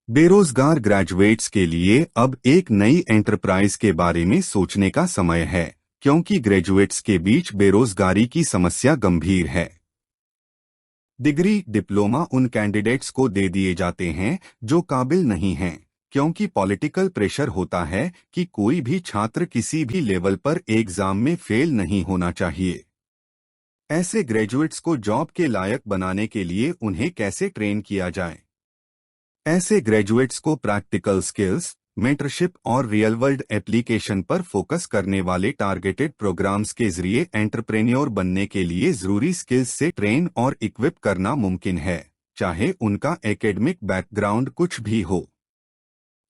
बेरोजगार ग्रेजुएट्स के लिए अब एक नई एंटरप्राइज के बारे में सोचने का समय है, क्योंकि ग्रेजुएट्स के बीच बेरोजगारी की समस्या गंभीर है। डिग्री डिप्लोमा उन कैंडिडेट्स को दे दिए जाते हैं जो काबिल नहीं हैं, क्योंकि पॉलिटिकल प्रेशर होता है कि कोई भी छात्र किसी भी लेवल पर एग्जाम में फेल नहीं होना चाहिए। ऐसे ग्रेजुएट्स को जॉब के लायक बनाने के लिए उन्हें कैसे ट्रेन किया जाए? ऐसे ग्रेजुएट्स को प्रैक्टिकल स्किल्स, मेंटरशिप और रियल वर्ल्ड एप्लीकेशन पर फोकस करने वाले टारगेटेड प्रोग्राम्स के जरिए एंटरप्रेन्योर बनने के लिए जरूरी स्किल्स से ट्रेन और इक्विप करना मुमकिन है, चाहे उनका एकेडमिक बैकग्राउंड कुछ भी हो।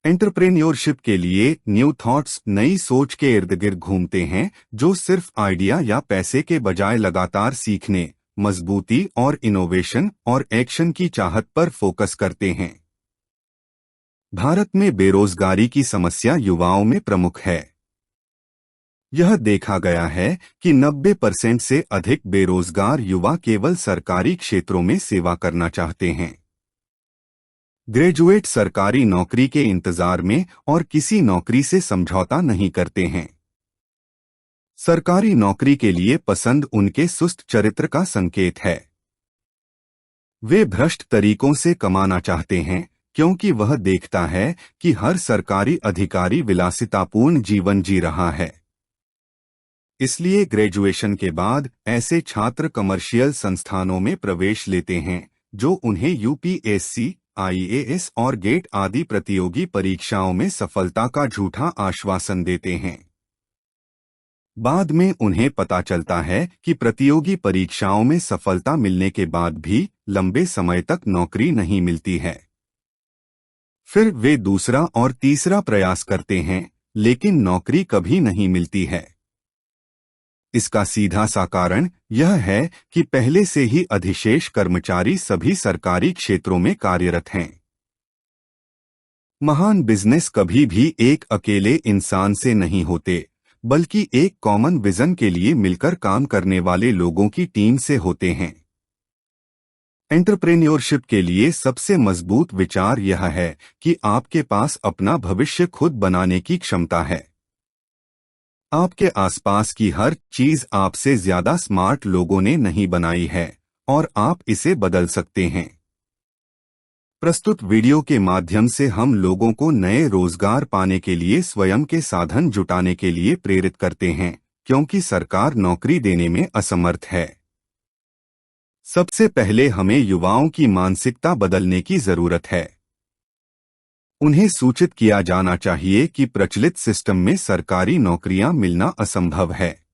एंटरप्रेन्योरशिप के लिए न्यू थॉट्स नई सोच के इर्द गिर्द घूमते हैं, जो सिर्फ आइडिया या पैसे के बजाय लगातार सीखने, मजबूती और इनोवेशन और एक्शन की चाहत पर फोकस करते हैं। भारत में बेरोजगारी की समस्या युवाओं में प्रमुख है। यह देखा गया है कि 90% से अधिक बेरोजगार युवा केवल सरकारी क्षेत्रों में सेवा करना चाहते हैं। ग्रेजुएट सरकारी नौकरी के इंतजार में और किसी नौकरी से समझौता नहीं करते हैं। सरकारी नौकरी के लिए पसंद उनके सुस्त चरित्र का संकेत है। वे भ्रष्ट तरीकों से कमाना चाहते हैं, क्योंकि वह देखता है कि हर सरकारी अधिकारी विलासितापूर्ण जीवन जी रहा है। इसलिए ग्रेजुएशन के बाद ऐसे छात्र कमर्शियल संस्थानों में प्रवेश लेते हैं, जो उन्हें यूपीएससी, आईएएस और गेट आदि प्रतियोगी परीक्षाओं में सफलता का झूठा आश्वासन देते हैं। बाद में उन्हें पता चलता है कि प्रतियोगी परीक्षाओं में सफलता मिलने के बाद भी लंबे समय तक नौकरी नहीं मिलती है। फिर वे दूसरा और तीसरा प्रयास करते हैं, लेकिन नौकरी कभी नहीं मिलती है। इसका सीधा सा कारण यह है कि पहले से ही अधिशेष कर्मचारी सभी सरकारी क्षेत्रों में कार्यरत हैं। महान बिजनेस कभी भी एक अकेले इंसान से नहीं होते, बल्कि एक कॉमन विजन के लिए मिलकर काम करने वाले लोगों की टीम से होते हैं। एंटरप्रेन्योरशिप के लिए सबसे मजबूत विचार यह है कि आपके पास अपना भविष्य खुद बनाने की क्षमता है। आपके आसपास की हर चीज आपसे ज्यादा स्मार्ट लोगों ने नहीं बनाई है, और आप इसे बदल सकते हैं। प्रस्तुत वीडियो के माध्यम से हम लोगों को नए रोजगार पाने के लिए स्वयं के साधन जुटाने के लिए प्रेरित करते हैं, क्योंकि सरकार नौकरी देने में असमर्थ है। सबसे पहले हमें युवाओं की मानसिकता बदलने की जरूरत है। उन्हें सूचित किया जाना चाहिए कि प्रचलित सिस्टम में सरकारी नौकरियां मिलना असंभव है।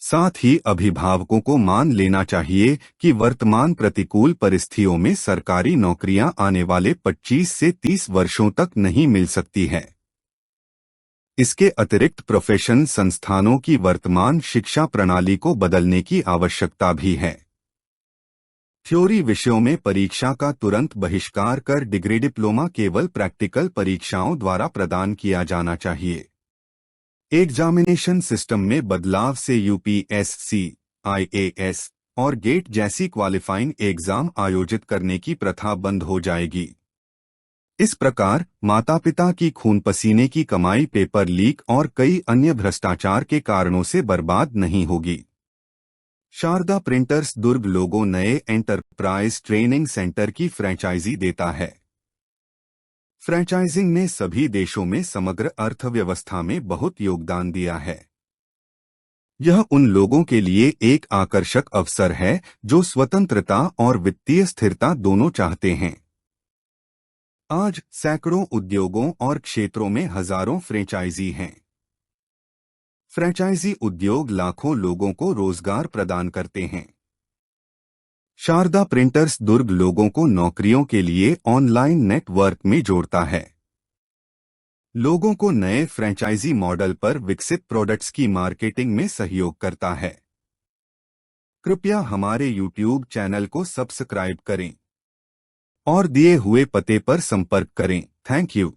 साथ ही अभिभावकों को मान लेना चाहिए कि वर्तमान प्रतिकूल परिस्थितियों में सरकारी नौकरियां आने वाले 25 से 30 वर्षों तक नहीं मिल सकती है। इसके अतिरिक्त प्रोफेशन संस्थानों की वर्तमान शिक्षा प्रणाली को बदलने की आवश्यकता भी है। थ्योरी विषयों में परीक्षा का तुरंत बहिष्कार कर डिग्री डिप्लोमा केवल प्रैक्टिकल परीक्षाओं द्वारा प्रदान किया जाना चाहिए। एग्जामिनेशन सिस्टम में बदलाव से यूपीएससी, आईएएस और गेट जैसी क्वालिफाइंग एग्जाम आयोजित करने की प्रथा बंद हो जाएगी। इस प्रकार माता पिता की खून पसीने की कमाई पेपर लीक और कई अन्य भ्रष्टाचार के कारणों से बर्बाद नहीं होगी। शारदा प्रिंटर्स दुर्ग लोगो नए एंटरप्राइज ट्रेनिंग सेंटर की फ्रेंचाइजी देता है। फ्रेंचाइजिंग ने सभी देशों में समग्र अर्थव्यवस्था में बहुत योगदान दिया है। यह उन लोगों के लिए एक आकर्षक अवसर है जो स्वतंत्रता और वित्तीय स्थिरता दोनों चाहते हैं। आज सैकड़ों उद्योगों और क्षेत्रों में हजारों फ्रेंचाइजी हैं। फ्रेंचाइजी उद्योग लाखों लोगों को रोजगार प्रदान करते हैं। शारदा प्रिंटर्स दुर्ग लोगों को नौकरियों के लिए ऑनलाइन नेटवर्क में जोड़ता है। लोगों को नए फ्रेंचाइजी मॉडल पर विकसित प्रोडक्ट्स की मार्केटिंग में सहयोग करता है। कृपया हमारे YouTube चैनल को सब्सक्राइब करें और दिए हुए पते पर संपर्क करें। Thank you.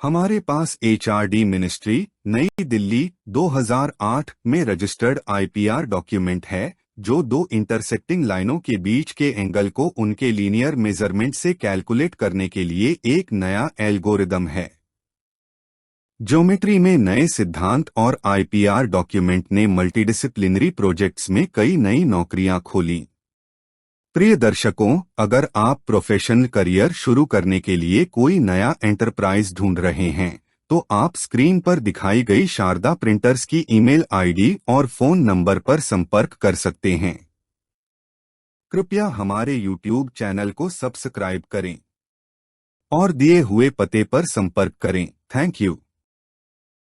हमारे पास HRD मिनिस्ट्री, नई दिल्ली 2008 में रजिस्टर्ड IPR डॉक्यूमेंट है, जो दो इंटरसेक्टिंग लाइनों के बीच के एंगल को उनके लीनियर मेजरमेंट से कैलकुलेट करने के लिए एक नया एल्गोरिदम है। ज्योमेट्री में नए सिद्धांत और आईपीआर डॉक्यूमेंट ने मल्टीडिसिप्लिनरी प्रोजेक्ट्स में कई नई नौकरियां खोली। प्रिय दर्शकों, अगर आप प्रोफेशनल करियर शुरू करने के लिए कोई नया एंटरप्राइज ढूंढ रहे हैं, तो आप स्क्रीन पर दिखाई गई शारदा प्रिंटर्स की ईमेल आईडी और फोन नंबर पर संपर्क कर सकते हैं। कृपया हमारे यूट्यूब चैनल को सब्सक्राइब करें और दिए हुए पते पर संपर्क करें। Thank you.